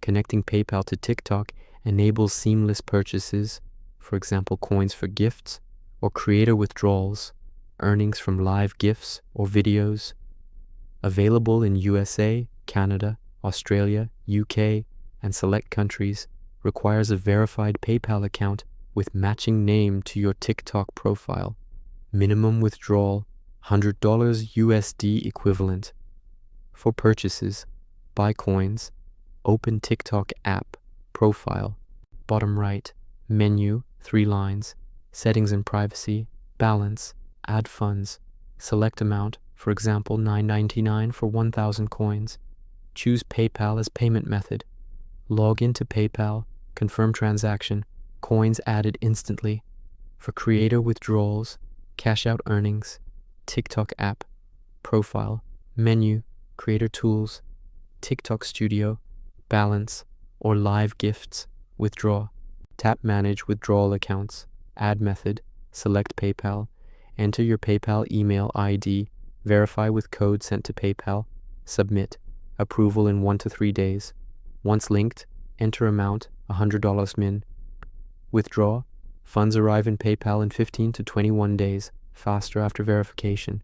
Connecting PayPal to TikTok enables seamless purchases, for example, coins for gifts, or creator withdrawals, earnings from live gifts or videos. Available in USA, Canada, Australia, UK, and select countries, requires a verified PayPal account with matching name to your TikTok profile. Minimum withdrawal, $100 USD equivalent. For purchases, buy coins, open TikTok app, profile, bottom right, menu, 3 lines, settings and privacy, balance, add funds, select amount, for example, $9.99 for 1,000 coins. Choose PayPal as payment method. Log into PayPal, confirm transaction, coins added instantly. For creator withdrawals, cash out earnings, TikTok app, profile, menu, creator tools, TikTok Studio, balance, or live gifts, withdraw. Tap manage withdrawal accounts, add method, select PayPal, enter your PayPal email ID, verify with code sent to PayPal, submit, approval in 1 to 3 days. Once linked, enter amount, $100 min. Withdraw, funds arrive in PayPal in 15 to 21 days, faster after verification.